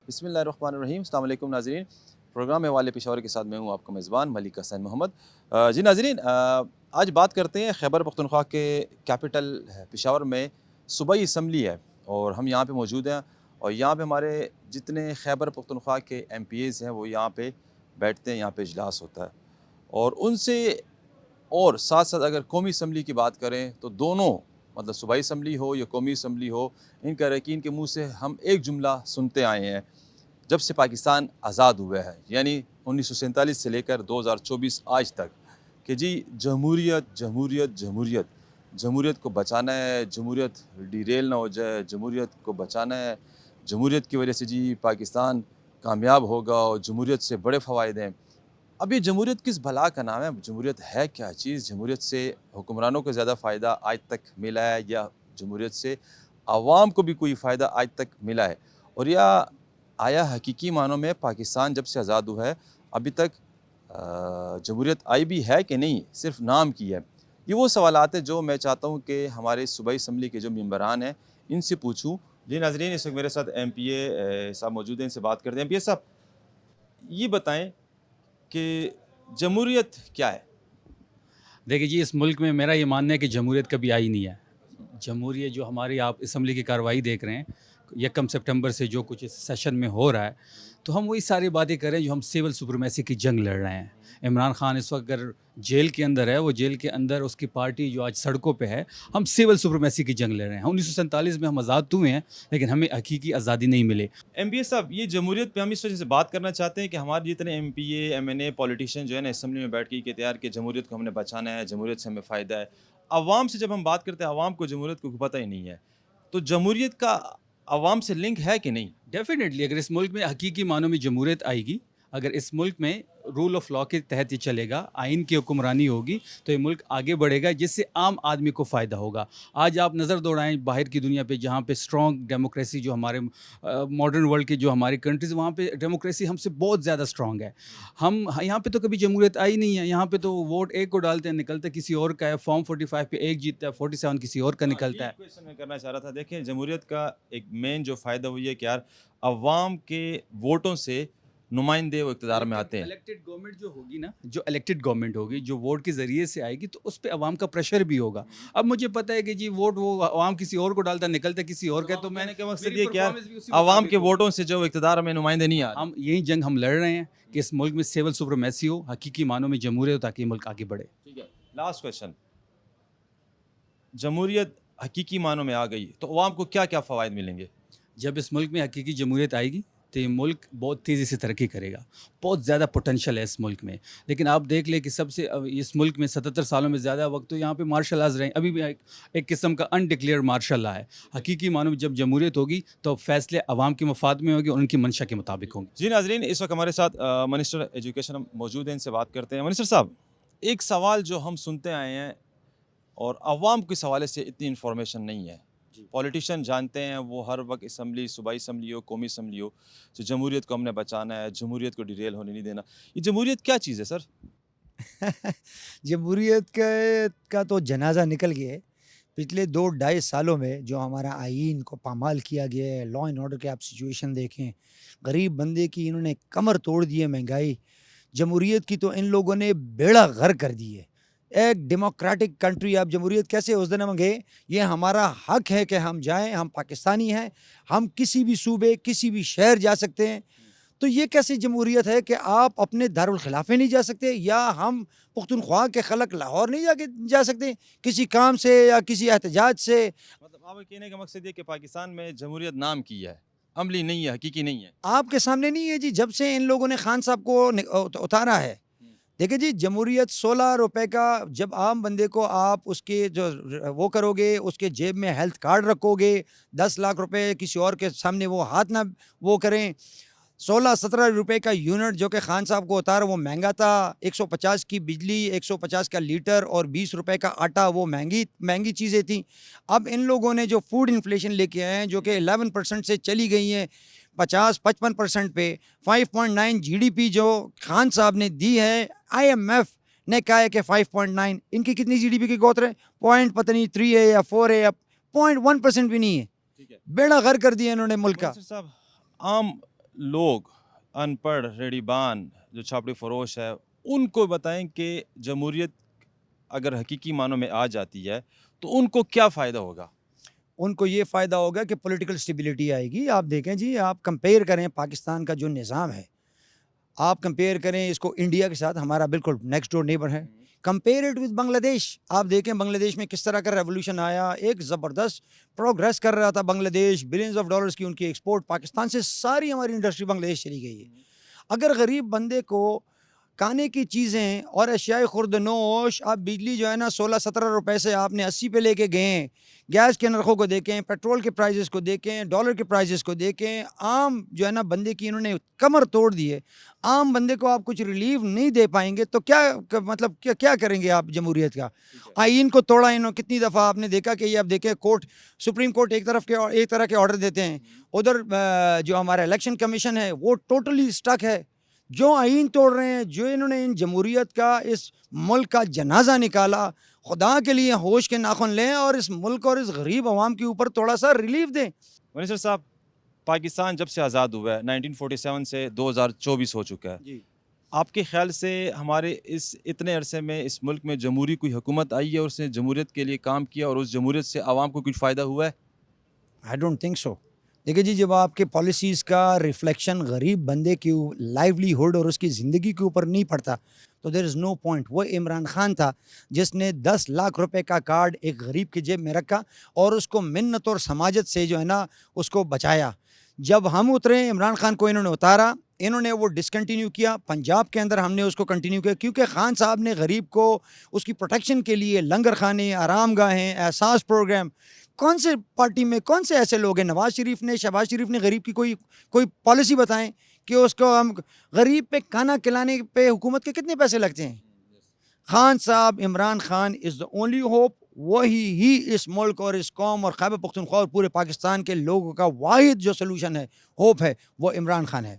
بسم اللہ الرحمن الرحیم. السلام علیکم ناظرین. پروگرام والے پشاور کے ساتھ میں ہوں آپ کا میزبان ملک حسین محمد. جی ناظرین، آج بات کرتے ہیں خیبر پختونخوا کے کیپٹل پشاور میں صوبائی اسمبلی ہے اور ہم یہاں پہ موجود ہیں، اور یہاں پہ ہمارے جتنے خیبر پختونخوا کے ایم پی ایز ہیں وہ یہاں پہ بیٹھتے ہیں، یہاں پہ اجلاس ہوتا ہے. اور ان سے اور ساتھ ساتھ اگر قومی اسمبلی کی بات کریں تو دونوں، مطلب صوبائی اسمبلی ہو یا قومی اسمبلی ہو، ان کا اراکین کے منہ سے ہم ایک جملہ سنتے آئے ہیں جب سے پاکستان آزاد ہوا ہے، یعنی 1947 سے لے کر 2024 آج تک، کہ جی جمہوریت جمہوریت جمہوریت، جمہوریت کو بچانا ہے، جمہوریت ڈیریل نہ ہو جائے، جمہوریت کو بچانا ہے، جمہوریت کی وجہ سے جی پاکستان کامیاب ہوگا اور جمہوریت سے بڑے فوائد ہیں. اب یہ جمہوریت کس بھلا کا نام ہے؟ جمہوریت ہے کیا چیز؟ جمہوریت سے حکمرانوں کو زیادہ فائدہ آج تک ملا ہے یا جمہوریت سے عوام کو بھی کوئی فائدہ آج تک ملا ہے؟ اور یا آیا حقیقی معنوں میں پاکستان جب سے آزاد ہوا ہے ابھی تک جمہوریت آئی بھی ہے کہ نہیں، صرف نام کی ہے؟ یہ وہ سوالات ہیں جو میں چاہتا ہوں کہ ہمارے صوبائی اسمبلی کے جو ممبران ہیں ان سے پوچھوں. جی ناظرین، اس وقت میرے ساتھ ایم پی اے صاحب موجود ہیں، ان سے بات کرتے ہیں. ایم پی اے صاحب، یہ بتائیں کہ جمہوریت کیا ہے؟ دیکھیے جی، اس ملک میں میرا یہ ماننا ہے کہ جمہوریت کبھی آئی نہیں ہے. جمہوریت جو ہماری آپ اسمبلی کی کارروائی دیکھ رہے ہیں 1 سپٹمبر سے جو کچھ اس سیشن میں ہو رہا ہے، تو ہم وہی ساری باتیں کر رہے ہیں جو ہم سول سپریمیسی کی جنگ لڑ رہے ہیں. عمران خان اس وقت اگر جیل کے اندر ہے، وہ جیل کے اندر اس کی پارٹی جو آج سڑکوں پہ ہے، ہم سول سپریمیسی کی جنگ لڑ رہے ہیں. 1947 میں ہم آزاد تو ہوئے ہیں لیکن ہمیں حقیقی آزادی نہیں ملی. ایم پی اے صاحب، یہ جمہوریت پہ ہم اس وجہ سے بات کرنا چاہتے ہیں کہ ہمارے جتنے M P A M N A politician جو ہے نا اسمبلی میں بیٹھ کے کہ تیار کہ جمہوریت کو ہم نے بچانا ہے، جمہوریت سے ہمیں فائدہ ہے. عوام سے جب ہم بات کرتے ہیں، عوام کو جمہوریت کو پتہ ہی نہیں ہے. تو جمہوریت کا عوام سے لنک ہے کہ نہیں؟ ڈیفینیٹلی اگر اس ملک میں حقیقی معنوں میں جمہوریت آئے گی، اگر اس ملک میں رول آف لا کے تحت یہ چلے گا، آئین کی حکمرانی ہوگی، تو یہ ملک آگے بڑھے گا جس سے عام آدمی کو فائدہ ہوگا. آج آپ نظر دوڑائیں باہر کی دنیا پہ، جہاں پہ اسٹرانگ ڈیموکریسی، جو ہمارے ماڈرن ورلڈ کے جو ہماری کنٹریز، وہاں پہ ڈیموکریسی ہم سے بہت زیادہ اسٹرانگ ہے. ہم یہاں پہ تو کبھی جمہوریت آئی نہیں ہے. یہاں پہ تو ووٹ ایک کو ڈالتے ہیں، نکلتا کسی اور کا ہے. فارم 45 پہ ایک جیتتا ہے، 47 کسی اور کا نکلتا ہے. یہی کویشچن میں کرنا چاہ رہا تھا. دیکھیں، جمہوریت کا ایک مین جو فائدہ وہ یہ کہ یار عوام کے ووٹوں سے نمائندے وہ اقتدار میں آتے ہیں. الیکٹڈ گورنمنٹ جو ہوگی نا، جو الیکٹڈ گورنمنٹ ہوگی، جو ووٹ کے ذریعے سے آئے گی، تو اس پہ عوام کا پریشر بھی ہوگا. اب مجھے پتہ ہے کہ جی ووٹ وہ عوام کسی اور کو ڈالتا، نکلتا کسی اور کا، تو میں کہنے کا مقصد میری یہ کہ یار performance بھی اسی عوام مطابق کے ہوگی. ووٹوں سے جو اقتدار میں نمائندے نہیں آ رہے. ہم یہی جنگ ہم لڑ رہے ہیں کہ اس ملک میں سول سپریمیسی ہو، حقیقی معنوں میں جمہوریت ہو، تاکہ یہ ملک آگے بڑھے. ٹھیک ہے، لاسٹ کویشچن. جمہوریت حقیقی معنوں میں آ گئی تو عوام کو کیا کیا فوائد ملیں گے؟ جب اس ملک میں حقیقی جمہوریت آئے گی تو یہ ملک بہت تیزی سے ترقی کرے گا. بہت زیادہ پوٹینشل ہے اس ملک میں. لیکن آپ دیکھ لیں کہ سب سے اس ملک میں 77 سالوں میں زیادہ وقت تو یہاں پہ مارشل لاز رہے ہیں. ابھی بھی ایک قسم کا انڈکلیئر مارشل لا ہے. حقیقی معنوں میں جب جمہوریت ہوگی تو فیصلے عوام کے مفاد میں ہوگی اور ان کی منشا کے مطابق ہوں گے. جی ناظرین، اس وقت ہمارے ساتھ منسٹر ایجوکیشن موجود ہیں، ان سے بات کرتے ہیں. منسٹر صاحب، ایک سوال جو ہم سنتے آئے ہیں اور عوام کے حوالے سے اتنی انفارمیشن نہیں ہے. پولیٹیشین جانتے ہیں وہ ہر وقت اسمبلی، صوبائی اسمبلی ہو، قومی اسمبلی ہو، تو جمہوریت کو ہم نے بچانا ہے، جمہوریت کو ڈیریل ہونے نہیں دینا. یہ جمہوریت کیا چیز ہے سر؟ جمہوریت کا تو جنازہ نکل گیا ہے. پچھلے 2-2.5 سالوں میں جو ہمارا آئین کو پامال کیا گیا ہے، لا اینڈ آرڈر کے آپ سچویشن دیکھیں، غریب بندے کی انہوں نے کمر توڑ دی ہے. مہنگائی، جمہوریت کی تو ان لوگوں نے بیڑا غرق کر دی ہے. ایک ڈیموکریٹک کنٹری آپ جمہوریت کیسے اس دن ہم گئے؟ یہ ہمارا حق ہے کہ ہم جائیں، ہم پاکستانی ہیں، ہم کسی بھی صوبے کسی بھی شہر جا سکتے ہیں. تو یہ کیسی جمہوریت ہے کہ آپ اپنے دارالخلافے نہیں جا سکتے، یا ہم پختونخوا کے خلق لاہور نہیں جا سکتے کسی کام سے یا کسی احتجاج سے؟ مطلب آپ کہنے کا مقصد یہ کہ پاکستان میں جمہوریت نام کی ہے، عملی نہیں ہے، حقیقی نہیں ہے. آپ کے سامنے نہیں ہے جی. جب سے ان لوگوں نے خان صاحب کو اتارا ہے، دیکھیں جی، جمہوریت 16 روپے کا جب عام بندے کو آپ اس کے جو وہ کرو گے، اس کے جیب میں ہیلتھ کارڈ رکھو گے، 10 لاکھ روپے کسی اور کے سامنے وہ ہاتھ نہ وہ کریں. 16-17 روپے کا یونٹ جو کہ خان صاحب کو اتارا وہ مہنگا تھا. 150 کی بجلی، 150 کا لیٹر اور 20 روپے کا آٹا، وہ مہنگی چیزیں تھیں. اب ان لوگوں نے جو فوڈ انفلیشن لے کے آئے ہیں، جو کہ 11% سے چلی گئی ہیں 50-55% پہ، 5.9 جی ڈی پی جو خان صاحب نے دی ہے، آئی ایم ایف نے کہا ہے کہ 5.9. ان کی کتنی جی ڈی پی کی گوتر ہے؟ پوائنٹ پتہ نہیں 3 ہے یا 4 ہے، یا 0.1% بھی نہیں ہے. بیڑا غر کر دیا انہوں نے ملک کا. منسٹر صاحب، عام لوگ ان پڑھ ریڑھی بان جو چھاپڑی فروش ہے ان کو بتائیں کہ جمہوریت اگر حقیقی معنوں میں آ جاتی ہے تو ان کو کیا فائدہ ہوگا؟ ان کو یہ فائدہ ہوگا کہ پولیٹیکل سٹیبلٹی آئے گی. آپ دیکھیں جی، آپ کمپیئر کریں پاکستان کا جو نظام ہے، آپ کمپیئر کریں اس کو انڈیا کے ساتھ، ہمارا بالکل نیکسٹ ڈور نیبر ہے. کمپیئر اٹ ود بنگلہ دیش. آپ دیکھیں بنگلہ دیش میں کس طرح کا ریولوشن آیا، ایک زبردست پروگریس کر رہا تھا بنگلہ دیش، بلینز آف ڈالرز کی ان کی ایکسپورٹ پاکستان سے ساری ہماری انڈسٹری بنگلہ دیش چلی گئی ہے. اگر غریب بندے کو کھانے کی چیزیں اور اشیاء خرد نوش، آپ بجلی جو ہے نا 16-17 روپے سے آپ نے 80 پہ لے کے گئے ہیں، گیس کے نرخوں کو دیکھیں، پیٹرول کے پرائزز کو دیکھیں، ڈالر کے پرائزز کو دیکھیں، عام جو ہے نا بندے کی انہوں نے کمر توڑ دی ہے. عام بندے کو آپ کچھ ریلیف نہیں دے پائیں گے تو کیا مطلب کیا کریں گے آپ جمہوریت کا؟ آئین کو توڑا انہوں نے کتنی دفعہ. آپ نے دیکھا کہ یہ اب دیکھیں کورٹ، سپریم کورٹ ایک طرح کے آرڈر دیتے ہیں، ادھر جو ہمارا الیکشن کمیشن ہے وہ ٹوٹلی اسٹک ہے. جو آئین توڑ رہے ہیں، جو انہوں نے ان جمہوریت کا اس ملک کا جنازہ نکالا، خدا کے لیے ہوش کے ناخن لیں اور اس ملک اور اس غریب عوام کے اوپر تھوڑا سا ریلیف دیں. منسٹر صاحب، پاکستان جب سے آزاد ہوا ہے 1947 سے 2024 ہو چکا ہے، جی، آپ کے خیال سے ہمارے اس اتنے عرصے میں اس ملک میں جمہوری کوئی حکومت آئی ہے اور اس نے جمہوریت کے لیے کام کیا اور اس جمہوریت سے عوام کو کچھ فائدہ ہوا ہے؟ I don't think so. دیکھیں جی، جب آپ کے پالیسیز کا ریفلیکشن غریب بندے کی لائیولی ہوڈ اور اس کی زندگی کے اوپر نہیں پڑتا تو دیر از نو پوائنٹ. وہ عمران خان تھا جس نے 10 لاکھ روپے کا کارڈ ایک غریب کی جیب میں رکھا اور اس کو منت اور سماجت سے جو ہے نا اس کو بچایا. جب ہم اترے، عمران خان کو انہوں نے اتارا، انہوں نے وہ ڈسکنٹینیو کیا. پنجاب کے اندر ہم نے اس کو کنٹینیو کیا کیونکہ خان صاحب نے غریب کو اس کی پروٹیکشن کے لیے لنگر خانے، آرام گاہیں، احساس پروگرام. کون سے پارٹی میں کون سے ایسے لوگ ہیں؟ نواز شریف نے، شہباز شریف نے غریب کی کوئی پالیسی بتائیں کہ اس کو ہم غریب پہ کھانا کھلانے پہ حکومت کے کتنے پیسے لگتے ہیں؟ خان صاحب، عمران خان از دا اونلی ہوپ. وہی اس ملک اور اس قوم اور خیبر پختونخوا اور پورے پاکستان کے لوگوں کا واحد جو سلوشن ہے، ہوپ ہے، وہ عمران خان ہے.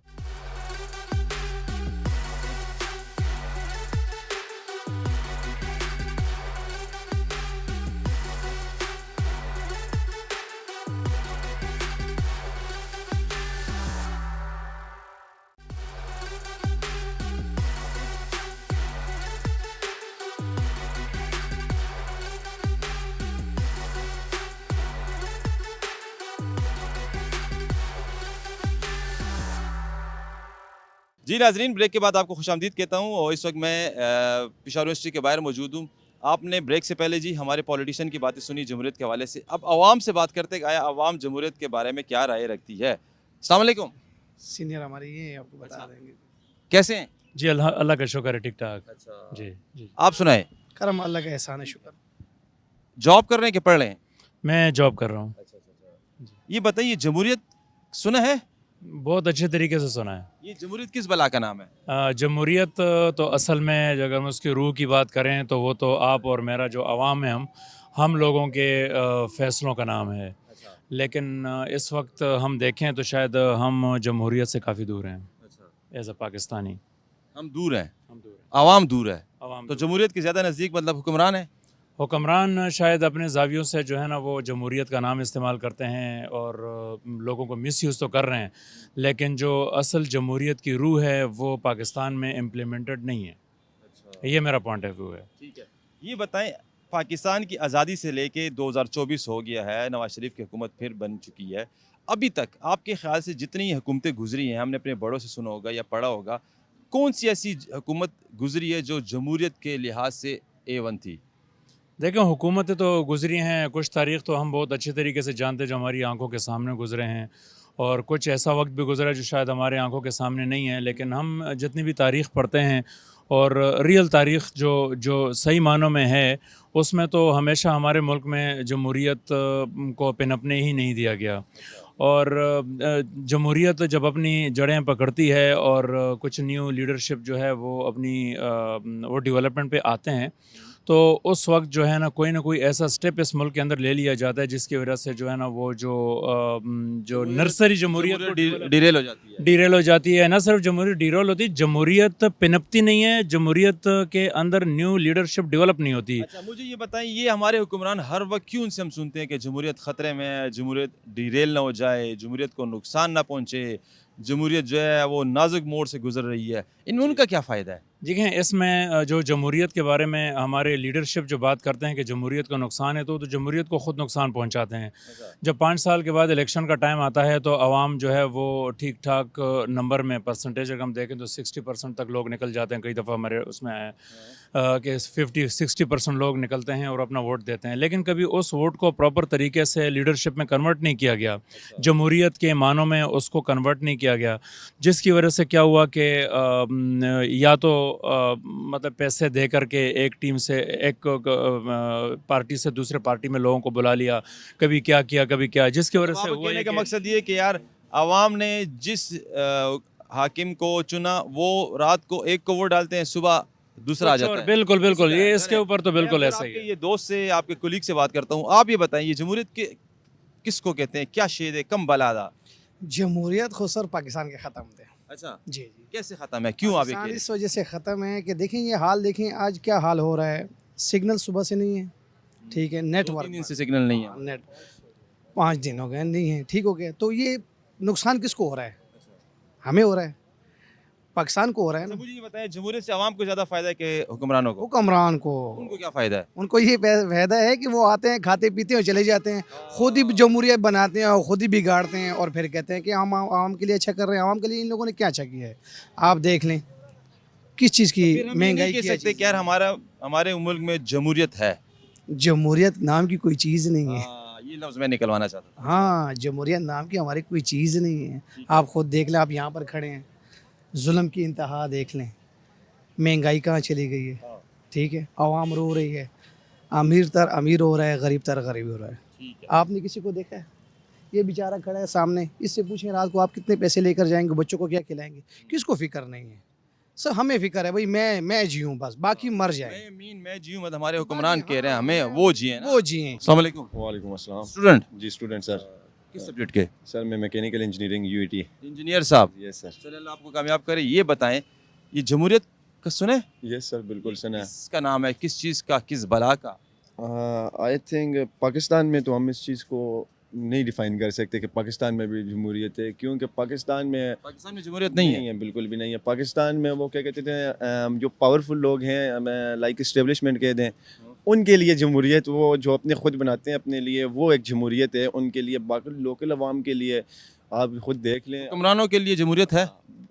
جی ناظرین، بریک کے بعد آپ کو خوش آمدید کہتا ہوں اور اس وقت میں پشاور یونیورسٹی کے باہر موجود ہوں. آپ نے بریک سے پہلے جی ہمارے پولیٹیشین کی باتیں سنی جمہوریت کے حوالے سے. اب عوام سے بات کرتے کہ آیا عوام جمہوریت کے بارے میں کیا رائے رکھتی ہے. السلام علیکم. سینئر ہمارے یہ آپ کو بتا دیں گے. کیسے ہیں؟ جی اللہ کا شکر ہے، ٹھیک ٹھاک. جی جی آپ سنائیں. کرم اللہ کا احسان ہے، شکر. جاب کر رہے ہیں کہ پڑھ رہے ہیں؟ میں جاب کر رہا ہوں. یہ بتائیے، جمہوریت سنا ہے؟ بہت اچھے طریقے سے سنا ہے. یہ جمہوریت کس بلا کا نام ہے؟ جمہوریت تو اصل میں اگر ہم اس کی روح کی بات کریں تو وہ تو آپ اور میرا جو عوام ہے، ہم لوگوں کے فیصلوں کا نام ہے. لیکن اس وقت ہم دیکھیں تو شاید ہم جمہوریت سے کافی دور ہیں. ایز اے پاکستانی ہم دور ہیں، ہم دور ہیں. عوام دور ہے. عوام تو دور. جمہوریت کے زیادہ نزدیک مطلب حکمران ہے. حکمران شاید اپنے زاویوں سے جو ہے نا وہ جمہوریت کا نام استعمال کرتے ہیں اور لوگوں کو مس یوز تو کر رہے ہیں، لیکن جو اصل جمہوریت کی روح ہے وہ پاکستان میں امپلیمنٹڈ نہیں ہے. یہ میرا پوائنٹ آف ویو ہے. ٹھیک ہے. یہ بتائیں، پاکستان کی آزادی سے لے کے 2024 ہو گیا ہے، نواز شریف کی حکومت پھر بن چکی ہے. ابھی تک آپ کے خیال سے جتنی حکومتیں گزری ہیں، ہم نے اپنے بڑوں سے سنا ہوگا یا پڑھا ہوگا، کون سی ایسی حکومت گزری ہے جو جمہوریت کے لحاظ سے A1 تھی؟ دیکھیں، حکومتیں تو گزری ہیں، کچھ تاریخ تو ہم بہت اچھے طریقے سے جانتے ہیں جو ہماری آنکھوں کے سامنے گزرے ہیں، اور کچھ ایسا وقت بھی گزرا ہے جو شاید ہمارے آنکھوں کے سامنے نہیں ہے. لیکن ہم جتنی بھی تاریخ پڑھتے ہیں اور ریئل تاریخ جو صحیح معنوں میں ہے، اس میں تو ہمیشہ ہمارے ملک میں جمہوریت کو پنپنے ہی نہیں دیا گیا. اور جمہوریت جب اپنی جڑیں پکڑتی ہے اور کچھ نیو لیڈرشپ جو ہے وہ اپنی وہ ڈیولپمنٹ پہ آتے ہیں تو اس وقت جو ہے نا کوئی ایسا اسٹیپ اس ملک کے اندر لے لیا جاتا ہے جس کی وجہ سے جو ہے نا وہ جو نرسری جمہوریت کو ڈیریل ہو جاتی ہے. ڈیریل ہو جاتی ہے. نہ صرف جمہوریت ڈیریل ہوتی ہے, جمہوریت پنپتی نہیں ہے, جمہوریت کے اندر نیو لیڈرشپ ڈیولپ نہیں ہوتی. اچھا مجھے یہ بتائیں, یہ ہمارے حکمران ہر وقت کیوں ان سے ہم سنتے ہیں کہ جمہوریت خطرے میں ہے, جمہوریت ڈیریل نہ ہو جائے, جمہوریت کو نقصان نہ پہنچے, جمہوریت جو ہے وہ نازک موڑ سے گزر رہی ہے, ان میں ان کا کیا فائدہ ہے؟ دیکھیں اس میں جو جمہوریت کے بارے میں ہمارے لیڈرشپ جو بات کرتے ہیں کہ جمہوریت کو نقصان ہے تو جمہوریت کو خود نقصان پہنچاتے ہیں. جب 5 سال کے بعد الیکشن کا ٹائم آتا ہے تو عوام جو ہے وہ ٹھیک ٹھاک نمبر میں پرسنٹیج اگر ہم دیکھیں تو 60% تک لوگ نکل جاتے ہیں. کئی دفعہ ہمارے اس میں آیا کہ 50-60% لوگ نکلتے ہیں اور اپنا ووٹ دیتے ہیں, لیکن کبھی اس ووٹ کو پراپر طریقے سے لیڈرشپ میں کنورٹ نہیں کیا گیا, جمہوریت کے معنوں میں اس کو کنورٹ نہیں کیا گیا, جس کی وجہ سے کیا ہوا کہ یا تو مطلب پیسے دے کر کے ایک ٹیم سے ایک پارٹی سے دوسرے پارٹی میں لوگوں کو بلا لیا, کبھی کیا کیا کبھی کیا, جس کی وجہ سے ہوا کہنے کا مقصد یہ کہ یار عوام نے جس حاکم کو چنا وہ رات کو ایک کو ووٹ ڈالتے ہیں, صبح دوسرا آ جاتا ہے. بالکل بالکل, یہ اس کے اوپر تو بالکل ایسا ہی ہے. یہ دوست سے آپ کے کولیگ سے بات کرتا ہوں, آپ یہ بتائیں یہ جمہوریت کس کو کہتے ہیں, کیا شید ہے, کم بلادا؟ جمہوریت خود سر پاکستان کے ختم تھے. اچھا جی جی, کیسے ختم ہے, کیوں آپ یہ پاکستان کہہ رہے اس وجہ سے ختم ہے کہ دیکھیں یہ حال دیکھیں آج کیا حال ہو رہا ہے. سگنل صبح سے نہیں ہے, ٹھیک ہے, نیٹ ہیں؟ ورک 2-3 دن سے سگنل نہیں ہے. نیٹ 5 دن ہو گئے نہیں ہے, ٹھیک ہو گیا. تو یہ نقصان کس کو ہو رہا ہے؟ ہمیں ہو رہا ہے, پاکستان کو ہو رہا ہے نا. مجھے یہ بتائیں جمہوریت سے عوام کو زیادہ فائدہ ہے کہ حکمرانوں کو؟ حکمران کو, ان کو کیا فائدہ ہے؟ ان کو یہ فائدہ ہے کہ وہ آتے ہیں کھاتے پیتے ہیں اور چلے جاتے ہیں, خود ہی جمہوریت بناتے ہیں اور خود ہی بگاڑتے ہیں اور پھر کہتے ہیں کہ ہم عوام کے لیے اچھا کر رہے ہیں. عوام کے لیے ان لوگوں نے کیا اچھا کیا ہے آپ دیکھ لیں, کس چیز کی مہنگائی کہہ کی سکتے کہ یار ہمارے ملک میں جمہوریت ہے. جمہوریت نام کی کوئی چیز نہیں ہے. یہ لفظ میں نکلوانا چاہتا تھا. ہاں, جمہوریت نام کی ہماری کوئی چیز نہیں ہے. آپ خود دیکھ لیں, آپ یہاں پر کھڑے ہیں, ظلم کی انتہا دیکھ لیں, مہنگائی کہاں چلی گئی ہے, ٹھیک ہے, عوام رو رہی ہے, امیر تر امیر ہو رہا ہے, غریب تر غریب ہو رہا ہے. آپ نے کسی کو دیکھا ہے؟ یہ بیچارہ کھڑا ہے سامنے, اس سے پوچھیں رات کو آپ کتنے پیسے لے کر جائیں گے, بچوں کو کیا کھلائیں گے, کس کو فکر نہیں ہے؟ سر ہمیں فکر ہے بھائی میں جیوں بس, باقی مر جائیں. میں جیوں مت, ہمارے حکمران کہہ رہے ہیں ہمیں وہ جیئیں. وہ جئیں. السلام علیکم. وعلیکم السلام. اسٹوڈنٹ جی اسٹوڈنٹ سر. کس سبجیکٹ کے؟ سر میں mechanical engineering U E T. Engineer صاحب. یس سر. چلے اللہ آپ کو کامیاب کرے. یہ بتائیں یہ جمہوریت کا سنے؟ یس سر بالکل سنا ہے. کس کا نام ہے, کس چیز کا, کس بلا کا؟ آئی تھنک پاکستان میں تو ہم اس چیز کو نہیں ڈیفائن کر سکتے کہ پاکستان میں بھی جمہوریت ہے, کیونکہ پاکستان میں جمہوریت نہیں ہے. بالکل بھی نہیں ہے. پاکستان میں وہ کیا کہتے تھے جو پاورفل لوگ ہیں, ہمیں لائک اسٹیبلشمنٹ کہہ دیں, ان کے لیے جمہوریت, وہ جو اپنے خود بناتے ہیں اپنے لیے, وہ ایک جمہوریت ہے ان کے لیے. باقی لوکل عوام کے لیے آپ خود دیکھ لیں, حکمرانوں کے لیے جمہوریت ہے,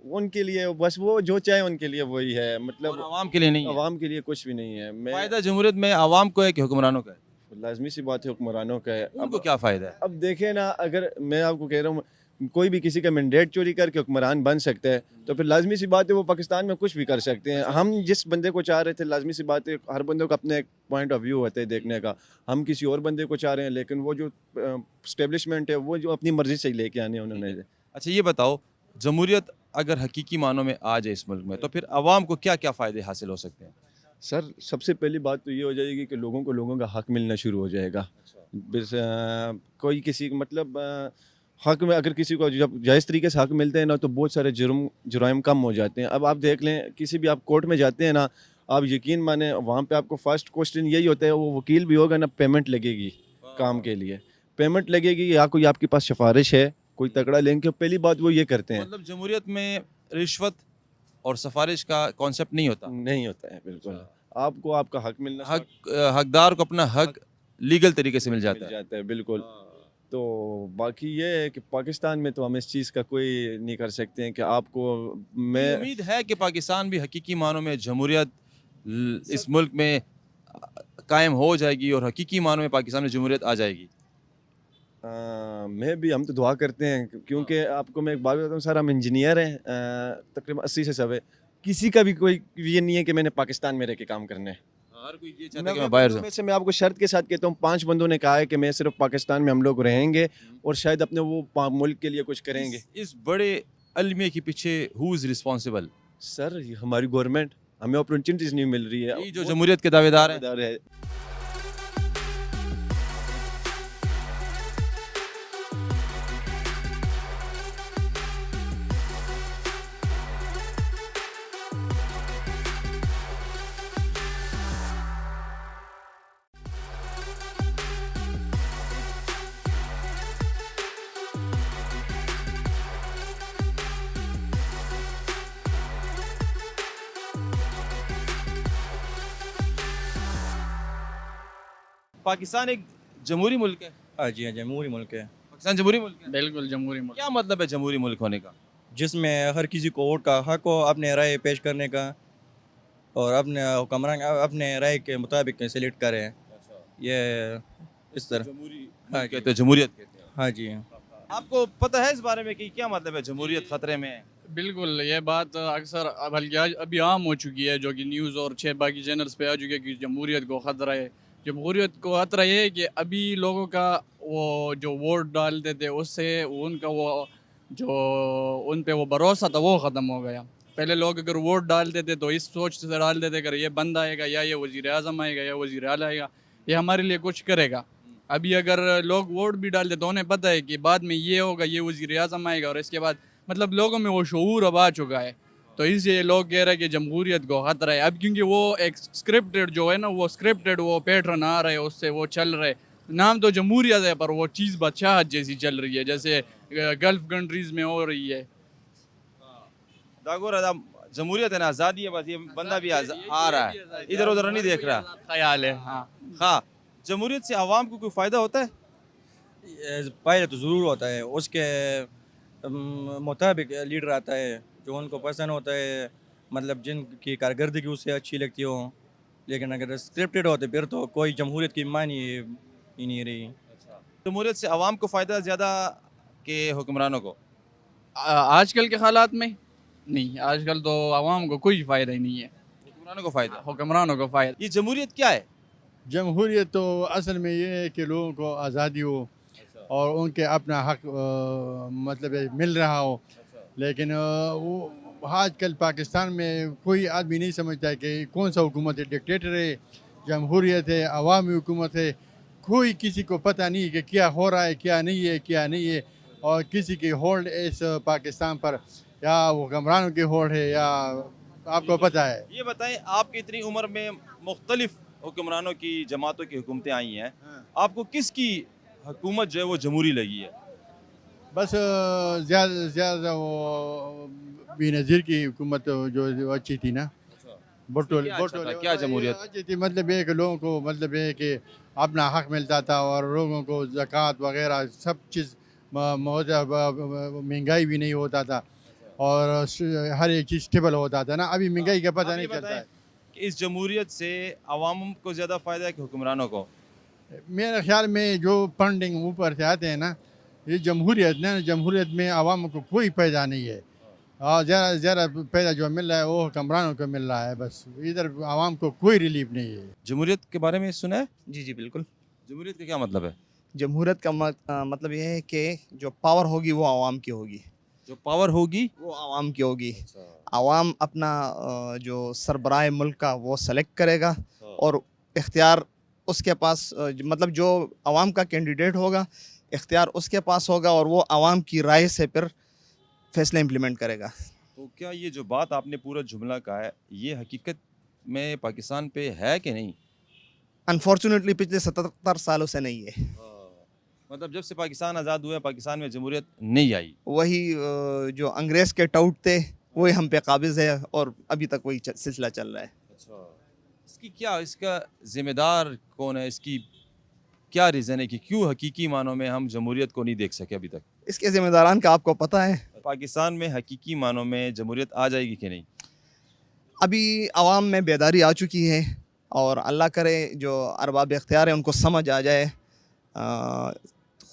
ان کے لیے بس وہ جو چاہے ان کے لیے وہی ہے, مطلب عوام کے لیے نہیں ہے. عوام کے لیے کچھ بھی نہیں ہے. فائدہ جمہوریت میں عوام کو ہے کہ حکمرانوں کا ہے؟ لازمی سی بات ہے حکمرانوں کا ہے. ان کو کیا فائدہ ہے؟ اب دیکھیں نا, اگر میں آپ کو کہہ رہا ہوں کوئی بھی کسی کا مینڈیٹ چوری کر کے حکمران بن سکتا ہے تو پھر لازمی سی بات ہے وہ پاکستان میں کچھ بھی کر سکتے ہیں. ہم جس بندے کو چاہ رہے تھے, لازمی سی بات ہے ہر بندے کو اپنے ایک پوائنٹ آف ویو ہوتا ہے دیکھنے کا, ہم کسی اور بندے کو چاہ رہے ہیں, لیکن وہ جو اسٹیبلشمنٹ ہے وہ جو اپنی مرضی سے لے کے آنے انہوں نے. اچھا یہ بتاؤ, جمہوریت اگر حقیقی معنوں میں آ جائے اس ملک میں تو پھر عوام کو کیا کیا فائدے حاصل ہو سکتے ہیں؟ سر سب سے پہلی بات تو یہ ہو جائے گی کہ لوگوں کا حق ملنا شروع ہو جائے گا. بس کوئی کسی مطلب حق میں اگر کسی کو جب جائز طریقے سے حق ملتے ہیں نا تو بہت سارے جرائم کم ہو جاتے ہیں. اب آپ دیکھ لیں کسی بھی آپ کورٹ میں جاتے ہیں نا, آپ یقین مانیں وہاں پہ آپ کو فرسٹ کوسچن یہی ہوتا ہے, وہ وکیل بھی ہوگا نا, پیمنٹ لگے گی کام کے لیے, پیمنٹ لگے گی یا کوئی آپ کے پاس سفارش ہے, کوئی تکڑا لیں گے, پہلی بات وہ یہ کرتے ہیں. مطلب جمہوریت میں رشوت اور سفارش کا کانسیپٹ نہیں ہوتا؟ نہیں ہوتا ہے بالکل. آپ کو آپ کا حق ملنا, حقدار کو اپنا حق لیگل طریقے سے مل جاتا ہے بالکل. تو باقی یہ ہے کہ پاکستان میں تو ہم اس چیز کا کوئی نہیں کر سکتے ہیں کہ آپ کو. میں امید ہے کہ پاکستان بھی حقیقی معنوں میں جمہوریت اس ملک میں قائم ہو جائے گی اور حقیقی معنوں میں پاکستان میں جمہوریت آ جائے گی. ہم تو دعا کرتے ہیں, کیونکہ آپ کو میں ایک بات بتاتا ہوں سر, ہم انجینئر ہیں تقریباً 80 سے 100. کسی کا بھی کوئی یہ نہیں ہے کہ میں نے پاکستان میں رہ کے کام کرنا ہے. ہر کوئی یہ چاہتا ہے کہ میں باہر میں سے میں آپ کو شرط کے ساتھ کہتا ہوں 5 بندوں نے کہا ہے کہ میں صرف پاکستان میں ہم لوگ رہیں گے اور شاید اپنے وہ ملک کے لیے کچھ کریں گے. اس بڑے المیہ کے پیچھے ہو از رسپانسبل؟ سر ہماری گورنمنٹ. ہمیں اپرچونیٹیز نہیں مل رہی ہے. یہ جو جمہوریت کے دعوے دار ہیں. دار ہے. پاکستان ایک جمہوری ملک ہے. ہاں جی، ہاں جمہوری ملک ہے. پاکستان جمہوری ملک ہے. بالکل جمہوری ملک. کیا مطلب ہے جمہوری ملک ہونے کا؟ جس میں ہر کسی کو ووٹ کا حق ہو اپنے رائے پیش کرنے کا اور اپنے حکمران اپنے رائے کے مطابق سلیکٹ کریں. یہ اس طرح. جمہوری ہاں ملک کہتے ہیں، جمہوریت کہتے ہیں. ہاں جی. آپ کو پتہ ہے اس بارے میں کہ کیا مطلب ہے جمہوریت خطرے میں ہے؟ بالکل یہ بات اکثر بلکہ ابھی عام ہو چکی ہے، جو کہ نیوز اور 6 باقی چینلز پہ آ چکی ہے کہ جمہوریت کو خطرہ ہے. جمہوریت کو خطرہ یہ ہے کہ ابھی لوگوں کا وہ جو ووٹ ڈالتے تھے اس سے ان کا وہ جو ان پہ وہ بھروسہ تھا وہ ختم ہو گیا. پہلے لوگ اگر ووٹ ڈالتے تھے تو اس سوچ سے ڈالتے تھے کہ یہ بندہ آئے گا یا یہ وزیر اعظم آئے گا یا وزیر اعلیٰ آئے گا، یہ ہمارے لیے کچھ کرے گا. ابھی اگر لوگ ووٹ بھی ڈالتے تو انہیں پتہ ہے کہ بعد میں یہ ہوگا، یہ وزیر اعظم آئے گا، اور اس کے بعد مطلب لوگوں میں وہ شعور اب آ چکا ہے. تو اس لیے لوگ کہہ رہے ہیں کہ جمہوریت کو خطرہ ہے اب، کیونکہ وہ ایک اسکرپٹڈ جو ہے نا، وہ اسکرپٹڈ وہ پیٹرن آ رہے اس سے وہ چل رہے. نام تو جمہوریت ہے پر وہ چیز بادشاہت جیسی چل رہی ہے، جیسے گلف کنٹریز میں ہو رہی ہے. داغور جمہوریت ہے نا، آزادی ہے، بس یہ بندہ بھی آ رہا ہے، ادھر ادھر نہیں دیکھ رہا. خیال ہے. ہاں ہاں، جمہوریت سے عوام کو کوئی فائدہ ہوتا ہے؟ فائدہ تو ضرور ہوتا ہے. اس کے مطابق لیڈر آتا ہے جو ان کو پسند ہوتا ہے، مطلب جن کی کارکردگی اسے اچھی لگتی ہو. لیکن اگر اسکرپٹڈ ہوتے پھر تو کوئی جمہوریت کی معنی ہی نہیں رہی. جمہوریت سے عوام کو فائدہ زیادہ کہ حکمرانوں کو؟ آج کل کے حالات میں نہیں، آج کل تو عوام کو کوئی فائدہ ہی نہیں ہے، حکمرانوں کو فائدہ. حکمرانوں کو فائدہ. یہ جمہوریت کیا ہے؟ جمہوریت تو اصل میں یہ ہے کہ لوگوں کو آزادی ہو اور ان کے اپنا حق مطلب مل رہا ہو. لیکن وہ آج کل پاکستان میں کوئی آدمی نہیں سمجھتا ہے کہ کون سا حکومت ہے، ڈکٹیٹر ہے، جمہوریت ہے، عوامی حکومت ہے. کوئی کسی کو پتہ نہیں کہ کیا ہو رہا ہے، کیا نہیں ہے، کیا نہیں ہے. اور کسی کی ہولڈ اس پاکستان پر یا حکمرانوں کی ہولڈ ہے یا آپ کو پتہ ہے. یہ بتائیں، آپ کی اتنی عمر میں مختلف حکمرانوں کی جماعتوں کی حکومتیں آئی ہیں، آپ کو کس کی حکومت جو ہے وہ جمہوری لگی ہے؟ بس زیادہ سے زیادہ وہ بے نظیر کی حکومت جو اچھی تھی نا، بھٹو. کیا جمہوریت؟ اچھی تھی، مطلب یہ کہ لوگوں کو مطلب یہ کہ اپنا حق ملتا تھا اور لوگوں کو زکوٰۃ وغیرہ سب چیز مہنگائی بھی نہیں ہوتا تھا اور ہر ایک چیز اسٹیبل ہوتا تھا نا. ابھی مہنگائی کا پتہ نہیں چلتا ہے. کہ اس جمہوریت سے عوام کو زیادہ فائدہ ہے کہ حکمرانوں کو؟ میرے خیال میں جو فنڈنگ اوپر سے آتے ہیں نا، یہ جمہوریت نا، جمہوریت میں عوام کو کوئی فائدہ نہیں ہے. اور زیادہ پیدا جو مل رہا ہے وہ حکمرانوں کو مل رہا ہے، بس ادھر عوام کو کوئی ریلیف نہیں ہے. جمہوریت کے بارے میں سنا ہے؟ جی بالکل. جمہوریت کا کیا مطلب ہے؟ جمہوریت کا مطلب یہ ہے کہ جو پاور ہوگی وہ عوام کی ہوگی. جو پاور ہوگی وہ عوام کی ہوگی. عوام اپنا جو سربراہ ملک کا وہ سلیکٹ کرے گا اور اختیار اس کے پاس، مطلب جو عوام کا کینڈیڈیٹ ہوگا اختیار اس کے پاس ہوگا اور وہ عوام کی رائے سے پھر فیصلے امپلیمنٹ کرے گا. تو کیا یہ جو بات آپ نے پورا جملہ کہا ہے یہ حقیقت میں پاکستان پہ ہے کہ نہیں؟ انفارچونیٹلی پچھلے 77 سالوں سے نہیں ہے. مطلب جب سے پاکستان آزاد ہوا ہے پاکستان میں جمہوریت نہیں آئی. وہی جو انگریز کے ٹاؤٹ تھے وہی ہم پہ قابض ہے اور ابھی تک وہی سلسلہ چل رہا ہے. اچھا، اس کا ذمہ دار کون ہے؟ اس کی کیا ریزن ہے کہ کیوں حقیقی معنوں میں ہم جمہوریت کو نہیں دیکھ سکے ابھی تک؟ اس کے ذمہ داران کا آپ کو پتہ ہے. پاکستان میں حقیقی معنوں میں جمہوریت آ جائے گی کہ نہیں؟ ابھی عوام میں بیداری آ چکی ہے اور اللہ کرے جو ارباب اختیار ہیں ان کو سمجھ آ جائے،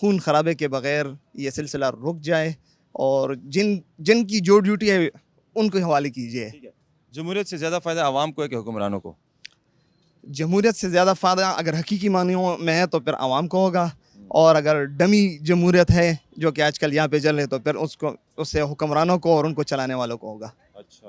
خون خرابے کے بغیر یہ سلسلہ رک جائے اور جن کی جو ڈیوٹی ہے ان کو حوالے کیجیے. جمہوریت سے زیادہ فائدہ عوام کو ہے کہ حکمرانوں کو؟ جمہوریت سے زیادہ فائدہ اگر حقیقی معنیوں میں ہے تو پھر عوام کو ہوگا، اور اگر ڈمی جمہوریت ہے جو کہ آج کل یہاں پہ چل رہے تو پھر اس سے حکمرانوں کو اور ان کو چلانے والوں کو ہوگا. اچھا،